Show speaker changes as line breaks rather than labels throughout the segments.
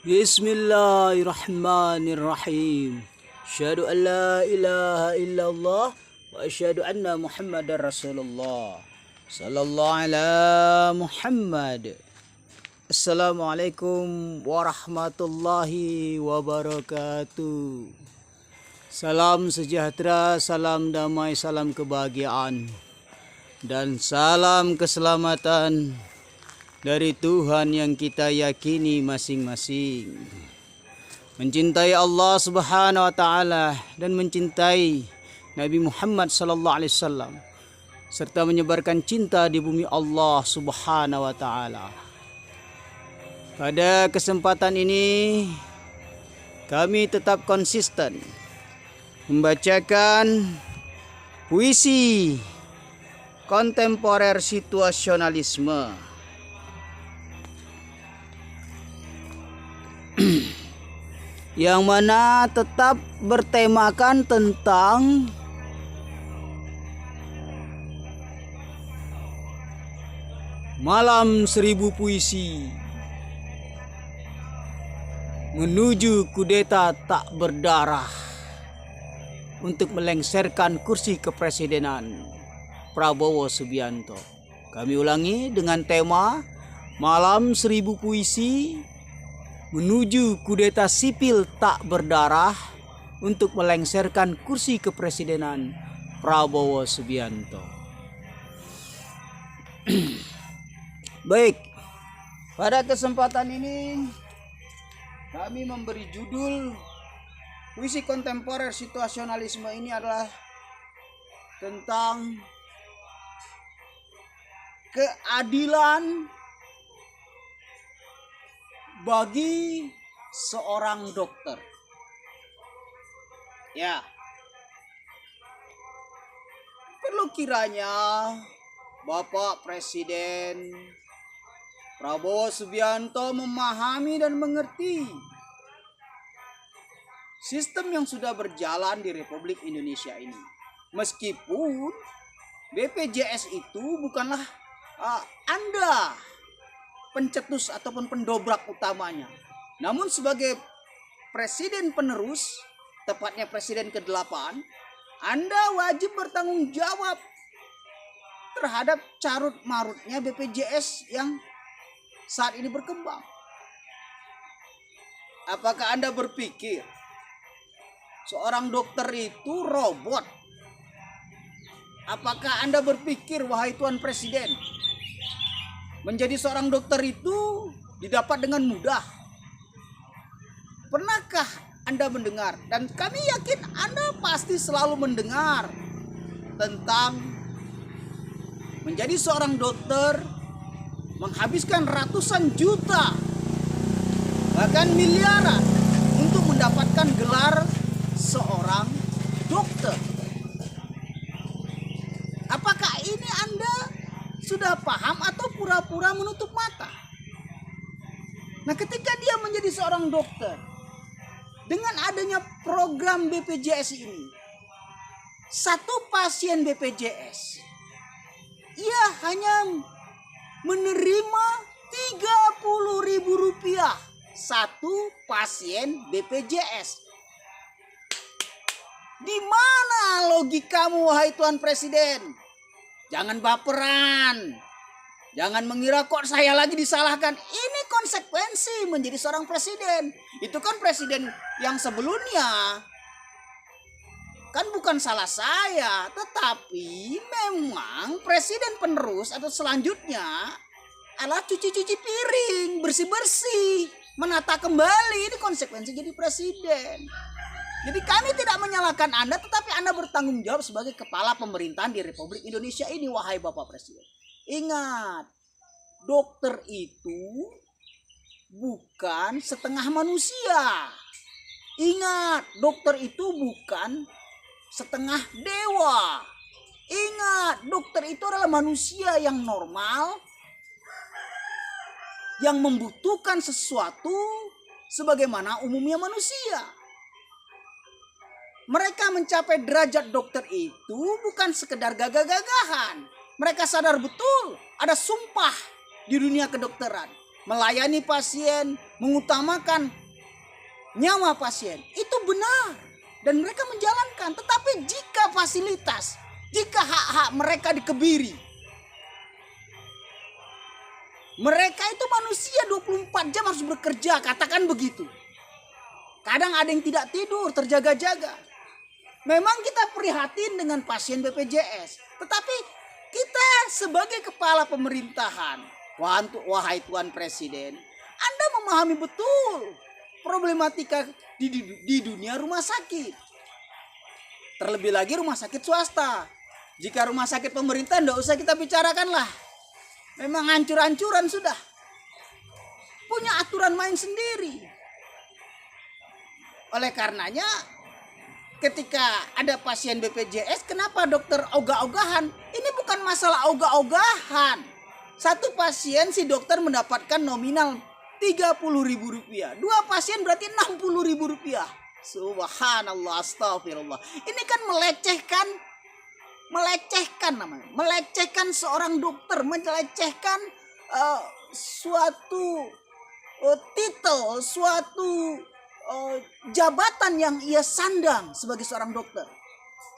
Bismillahirrahmanirrahim. Asyhadu an la ilaha illallah wa asyhadu anna Muhammadar Rasulullah. Sallallahu ala Muhammad. Assalamualaikum warahmatullahi wabarakatuh. Salam sejahtera, salam damai, salam kebahagiaan, dan salam keselamatan dari Tuhan yang kita yakini masing-masing. Mencintai Allah Subhanahu wa taala dan mencintai Nabi Muhammad sallallahu alaihi wasallam serta menyebarkan cinta di bumi Allah Subhanahu wa taala. Pada kesempatan ini kami tetap konsisten membacakan puisi kontemporer situasionalisme yang mana tetap bertemakan tentang malam seribu puisi menuju kudeta tak berdarah untuk melengsarkan kursi kepresidenan Prabowo Subianto. Kami ulangi dengan tema malam seribu puisi menuju kudeta sipil tak berdarah untuk melengsarkan kursi kepresidenan Prabowo Subianto. Baik, pada kesempatan ini kami memberi judul puisi kontemporer situasionalisme ini adalah tentang keadilan bagi seorang dokter. Ya, perlu kiranya Bapak Presiden Prabowo Subianto memahami dan mengerti sistem yang sudah berjalan di Republik Indonesia ini. Meskipun BPJS itu bukanlah Anda pencetus ataupun pendobrak utamanya, namun sebagai presiden penerus, tepatnya presiden ke-8, Anda wajib bertanggung jawab terhadap carut marutnya BPJS yang saat ini berkembang. Apakah Anda berpikir seorang dokter itu robot? Apakah Anda berpikir, wahai Tuan Presiden, menjadi seorang dokter itu didapat dengan mudah? Pernahkah Anda mendengar, dan kami yakin Anda pasti selalu mendengar tentang menjadi seorang dokter menghabiskan ratusan juta, bahkan miliaran untuk mendapatkan gelar seorang dokter. Apakah ini Anda sudah paham atau pura-pura menutup mata? Nah, ketika dia menjadi seorang dokter, dengan adanya program BPJS ini, satu pasien BPJS ia hanya menerima Rp30.000 satu pasien BPJS. Di mana logikamu, wahai Tuan Presiden? Jangan baperan. Jangan mengira kok saya lagi disalahkan. Ini konsekuensi menjadi seorang presiden. Itu kan presiden yang sebelumnya. Kan bukan salah saya. Tetapi memang presiden penerus atau selanjutnya adalah cuci-cuci piring, bersih-bersih, menata kembali. Ini konsekuensi jadi presiden. Jadi kami tidak menyalahkan Anda, tetapi Anda bertanggung jawab sebagai kepala pemerintahan di Republik Indonesia ini, wahai Bapak Presiden. Ingat, dokter itu bukan setengah manusia. Ingat, dokter itu bukan setengah dewa. Ingat, dokter itu adalah manusia yang normal, yang membutuhkan sesuatu sebagaimana umumnya manusia. Mereka mencapai derajat dokter itu bukan sekedar gagah-gagahan. Mereka sadar betul ada sumpah di dunia kedokteran. melayani pasien, mengutamakan nyawa pasien. Itu benar. Dan mereka menjalankan. Tetapi jika fasilitas, jika hak-hak mereka dikebiri, mereka itu manusia 24 jam harus bekerja, katakan begitu. Kadang ada yang tidak tidur, terjaga-jaga. Memang kita prihatin dengan pasien BPJS. Tetapi kita sebagai kepala pemerintahan, wahai Tuan Presiden, Anda memahami betul problematika di dunia rumah sakit. Terlebih lagi rumah sakit swasta. Jika rumah sakit pemerintah tidak usah kita bicarakan lah. Memang hancur-hancuran sudah. Punya aturan main sendiri. Oleh karenanya ketika ada pasien BPJS, kenapa dokter ogah-ogahan? Ini bukan masalah ogah-ogahan. Satu pasien si dokter mendapatkan nominal Rp30.000. 2 pasien berarti Rp60.000. Subhanallah, astagfirullah. Ini kan melecehkan namanya. Melecehkan seorang dokter, melecehkan suatu titel, suatu jabatan yang ia sandang sebagai seorang dokter.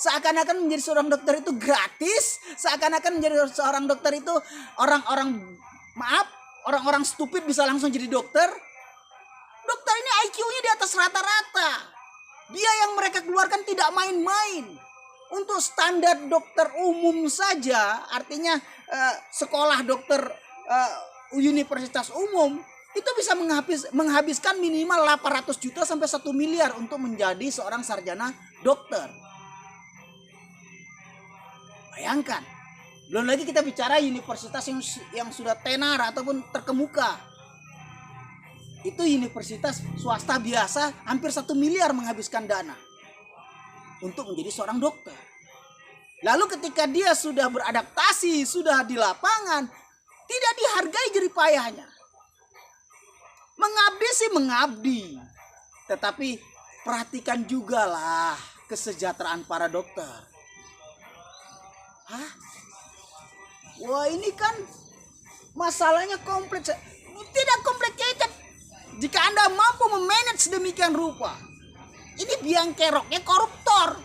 Seakan-akan menjadi seorang dokter itu gratis, seakan-akan menjadi seorang dokter itu orang-orang stupid bisa langsung jadi dokter. Dokter ini IQ-nya di atas rata-rata. Biaya yang mereka keluarkan tidak main-main. Untuk standar dokter umum saja, artinya sekolah dokter universitas umum, itu bisa menghabiskan minimal 800 juta sampai 1 miliar untuk menjadi seorang sarjana dokter. Bayangkan. Belum lagi kita bicara universitas yang sudah tenar ataupun terkemuka. Itu universitas swasta biasa hampir 1 miliar menghabiskan dana untuk menjadi seorang dokter. Lalu ketika dia sudah beradaptasi, sudah di lapangan, tidak dihargai jerih payahnya. Mengabdi sih mengabdi. Tetapi perhatikan juga lah kesejahteraan para dokter. Hah? Wah, ini kan masalahnya kompleks. Tidak complicated. Jika Anda mampu memanage demikian rupa. Ini biang keroknya koruptor.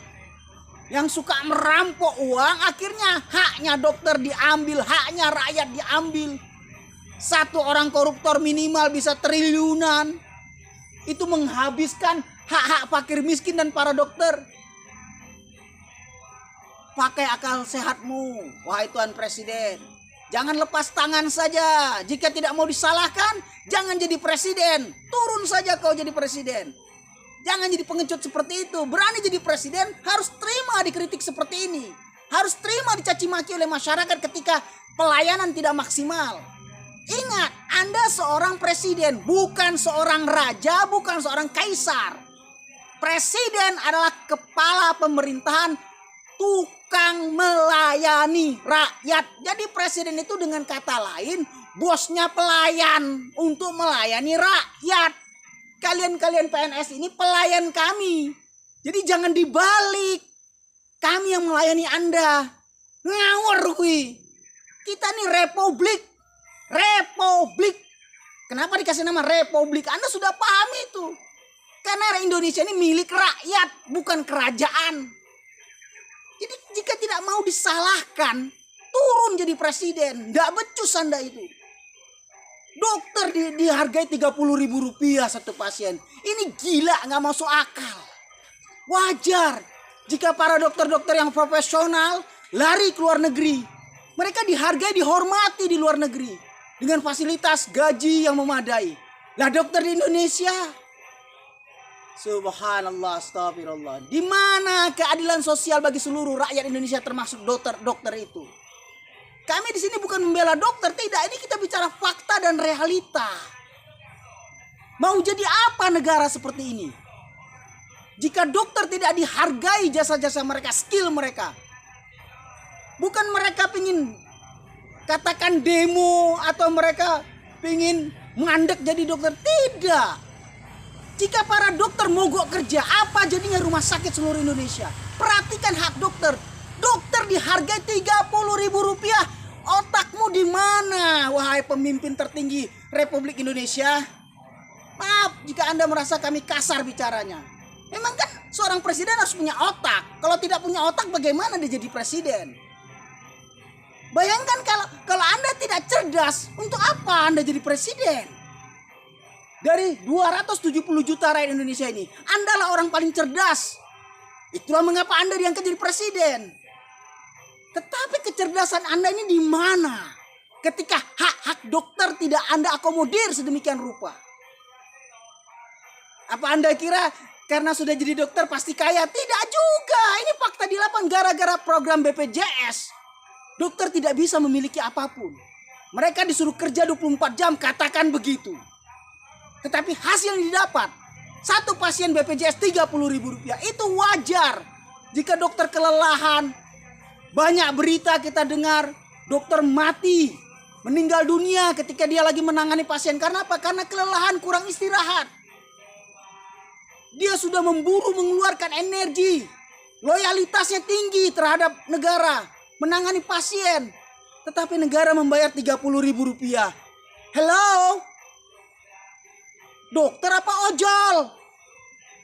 Yang suka merampok uang, akhirnya haknya dokter diambil, haknya rakyat diambil. Satu orang koruptor minimal bisa triliunan. Itu menghabiskan hak-hak fakir miskin dan para dokter. Pakai akal sehatmu, wahai Tuan Presiden. Jangan lepas tangan saja. Jika tidak mau disalahkan, jangan jadi presiden. Turun saja kau jadi presiden. Jangan jadi pengecut seperti itu. Berani jadi presiden, harus terima dikritik seperti ini. Harus terima dicaci maki oleh masyarakat ketika pelayanan tidak maksimal. Ingat, Anda seorang presiden, bukan seorang raja, bukan seorang kaisar. Presiden adalah kepala pemerintahan, tukang melayani rakyat. Jadi presiden itu dengan kata lain, bosnya pelayan untuk melayani rakyat. Kalian PNS ini pelayan kami. Jadi jangan dibalik. Kami yang melayani Anda. Ngawur kui. Kita nih republik. Republik. Kenapa dikasih nama republik? Anda sudah paham itu. Karena Indonesia ini milik rakyat, bukan kerajaan. Jadi jika tidak mau disalahkan, turun jadi presiden. Nggak becus Anda itu. Dokter dihargai Rp30.000 satu pasien. Ini gila, nggak masuk akal. Wajar jika para dokter-dokter yang profesional lari ke luar negeri. Mereka dihargai, dihormati di luar negeri dengan fasilitas gaji yang memadai. Lah dokter di Indonesia, subhanallah, astagfirullah. Di mana keadilan sosial bagi seluruh rakyat Indonesia termasuk dokter itu? Kami di sini bukan membela dokter, tidak. Ini kita bicara fakta dan realita. Mau jadi apa negara seperti ini? Jika dokter tidak dihargai jasa-jasa mereka, skill mereka. Bukan mereka pingin katakan demo atau mereka pingin mandek jadi dokter. Tidak. Jika para dokter mogok kerja, apa jadinya rumah sakit seluruh Indonesia? Perhatikan hak dokter. Dokter dihargai Rp30.000 Otakmu di mana, wahai pemimpin tertinggi Republik Indonesia? Maaf jika Anda merasa kami kasar bicaranya. Memang kan seorang presiden harus punya otak. Kalau tidak punya otak bagaimana dia jadi presiden? Bayangkan kalau Anda tidak cerdas, untuk apa Anda jadi presiden? Dari 270 juta rakyat Indonesia ini, Anda lah orang paling cerdas. Itulah mengapa Anda diangkat jadi presiden. Tetapi kecerdasan Anda ini di mana? Ketika hak-hak dokter tidak Anda akomodir sedemikian rupa. Apa Anda kira karena sudah jadi dokter pasti kaya? Tidak juga. Ini fakta di lapangan gara-gara program BPJS. Dokter tidak bisa memiliki apapun. Mereka disuruh kerja 24 jam, katakan begitu. Tetapi hasil yang didapat, satu pasien BPJS Rp30.000. Itu wajar. Jika dokter kelelahan, banyak berita kita dengar dokter mati, meninggal dunia ketika dia lagi menangani pasien. Karena apa? Karena kelelahan, kurang istirahat. Dia sudah memburu mengeluarkan energi. Loyalitasnya tinggi terhadap negara, menangani pasien. Tetapi negara membayar Rp30.000. Hello? Dokter apa ojol?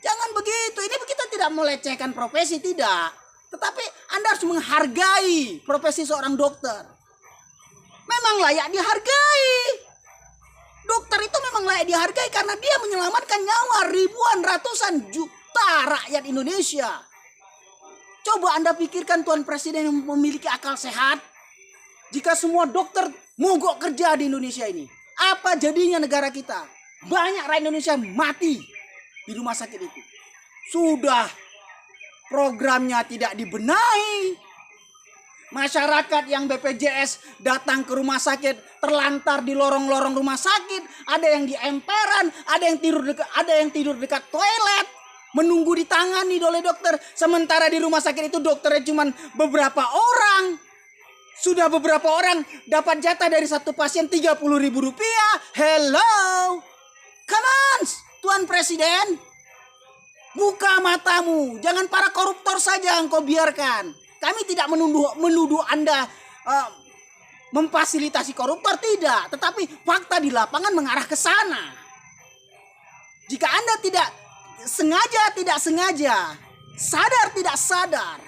Jangan begitu. Ini kita tidak melecehkan profesi, tidak. Tetapi Anda harus menghargai profesi seorang dokter. Memang layak dihargai. Dokter itu memang layak dihargai karena dia menyelamatkan nyawa ribuan, ratusan juta rakyat Indonesia. Coba Anda pikirkan Tuan Presiden yang memiliki akal sehat. Jika semua dokter mogok kerja di Indonesia ini, apa jadinya negara kita? Banyak rakyat Indonesia mati di rumah sakit itu. Sudah programnya tidak dibenahi. Masyarakat yang BPJS datang ke rumah sakit terlantar di lorong-lorong rumah sakit, ada yang di emperan, ada yang tidur dekat toilet, menunggu ditangani oleh dokter. Sementara di rumah sakit itu dokternya cuma beberapa orang. Sudah beberapa orang dapat jatah dari satu pasien Rp30.000. Hello, come on, Tuan Presiden. Buka matamu, jangan para koruptor saja engkau biarkan. Kami tidak menuduh Anda memfasilitasi koruptor, tidak. Tetapi fakta di lapangan mengarah ke sana. Jika Anda tidak sengaja, sadar tidak sadar,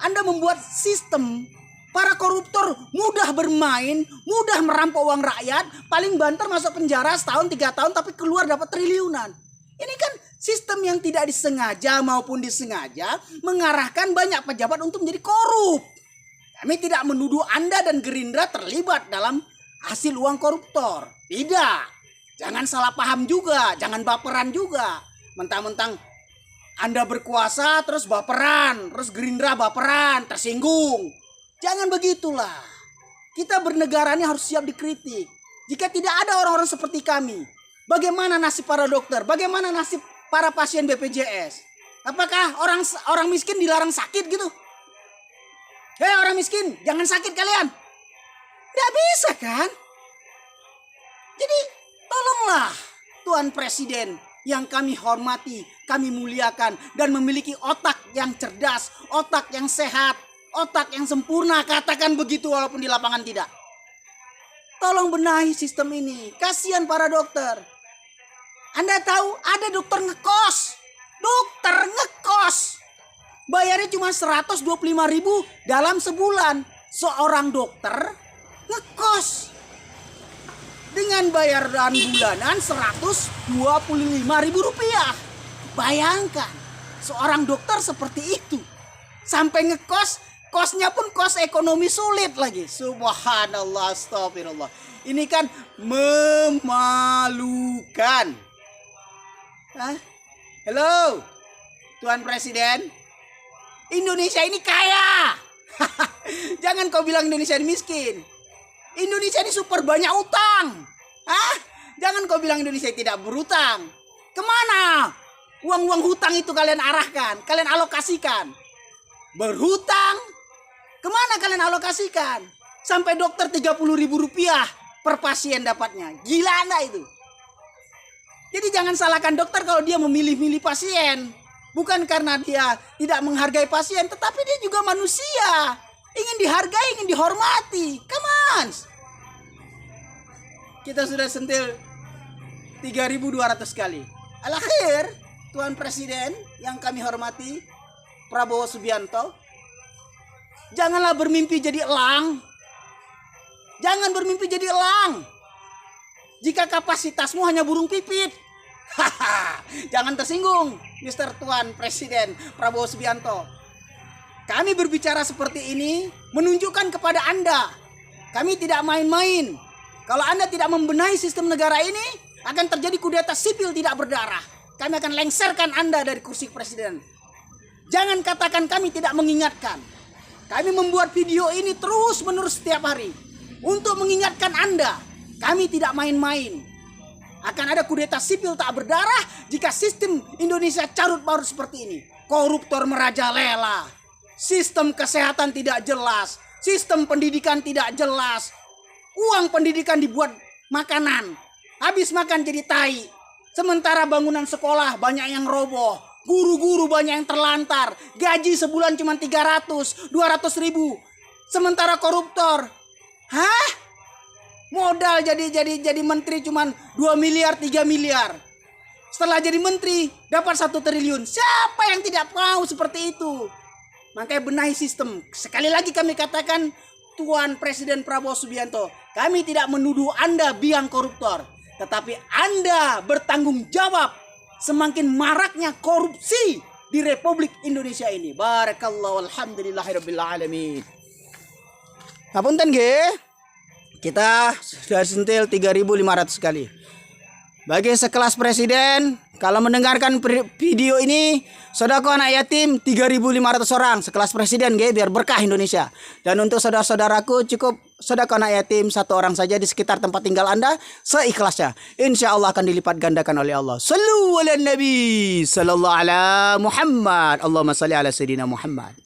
Anda membuat sistem para koruptor mudah bermain, mudah merampok uang rakyat, paling banter masuk penjara setahun 3 tahun tapi keluar dapat triliunan. Ini kan sistem yang tidak disengaja maupun disengaja mengarahkan banyak pejabat untuk menjadi korup. Kami tidak menuduh Anda dan Gerindra terlibat dalam hasil uang koruptor. Tidak. Jangan salah paham juga, jangan baperan juga. Mentang-mentang Anda berkuasa terus baperan, terus Gerindra baperan, tersinggung. Jangan begitulah. Kita bernegara ini harus siap dikritik. Jika tidak ada orang-orang seperti kami, bagaimana nasib para dokter? Bagaimana nasib para pasien BPJS? Apakah orang miskin dilarang sakit gitu? Hei orang miskin, jangan sakit kalian. Tidak bisa kan? Jadi tolonglah Tuan Presiden yang kami hormati, kami muliakan dan memiliki otak yang cerdas, otak yang sehat, otak yang sempurna, katakan begitu walaupun di lapangan tidak. Tolong benahi sistem ini. Kasihan para dokter. Anda tahu ada dokter ngekos. Dokter ngekos. Bayarnya cuma 125.000 dalam sebulan. Seorang dokter ngekos. Dengan bayaran bulanan Rp125.000. Bayangkan. Seorang dokter seperti itu. Sampai ngekos. Kosnya pun kos ekonomi sulit lagi. Subhanallah, astagfirullah. Ini kan memalukan. Hah? Hello, Tuan Presiden. Indonesia ini kaya. Jangan kau bilang Indonesia ini miskin. Indonesia ini super banyak utang. Hah? Jangan kau bilang Indonesia tidak berutang. Kemana uang-uang hutang itu kalian arahkan? Kalian alokasikan? Berhutang? Kemana kalian alokasikan? Sampai dokter Rp30.000 per pasien dapatnya. Gila Anda itu. Jadi jangan salahkan dokter kalau dia memilih-milih pasien. Bukan karena dia tidak menghargai pasien, tetapi dia juga manusia. ingin dihargai, ingin dihormati. Come on. Kita sudah sentil 3.200 kali. Al-akhir, Tuan Presiden yang kami hormati, Prabowo Subianto, janganlah bermimpi jadi elang. Jangan bermimpi jadi elang. Jika kapasitasmu hanya burung pipit. Jangan tersinggung, Mr. Tuan Presiden Prabowo Subianto. Kami berbicara seperti ini menunjukkan kepada Anda, kami tidak main-main. Kalau Anda tidak membenahi sistem negara ini, akan terjadi kudeta sipil tidak berdarah. Kami akan lengserkan Anda dari kursi presiden. Jangan katakan kami tidak mengingatkan. Kami membuat video ini terus-menerus setiap hari untuk mengingatkan Anda. Kami tidak main-main. Akan ada kudeta sipil tak berdarah jika sistem Indonesia carut marut seperti ini. Koruptor merajalela. Sistem kesehatan tidak jelas. Sistem pendidikan tidak jelas. Uang pendidikan dibuat makanan. Habis makan jadi tai. Sementara bangunan sekolah banyak yang roboh. Guru-guru banyak yang terlantar. Gaji sebulan cuma 300, 200 ribu. Sementara koruptor. Hah? Modal jadi menteri cuma 2 miliar, 3 miliar. Setelah jadi menteri dapat 1 triliun. Siapa yang tidak mau seperti itu? Makanya benahi sistem. Sekali lagi kami katakan, Tuan Presiden Prabowo Subianto, kami tidak menuduh Anda biang koruptor, tetapi Anda bertanggung jawab semakin maraknya korupsi di Republik Indonesia ini. Barakallahu alhamdulillahirabbil alamin. Ngapunten nggih. Kita sudah sentil 3.500 kali. Bagi sekelas presiden, kalau mendengarkan video ini, sodako anak yatim 3.500 orang sekelas presiden, biar berkah Indonesia. Dan untuk saudara-saudaraku cukup sodako anak yatim 1 orang saja di sekitar tempat tinggal Anda, seikhlasnya. Insya Allah akan dilipat gandakan oleh Allah. Sallu ala Nabi, sallallahu ala Muhammad. Allahumma salli ala Sayyidina Muhammad.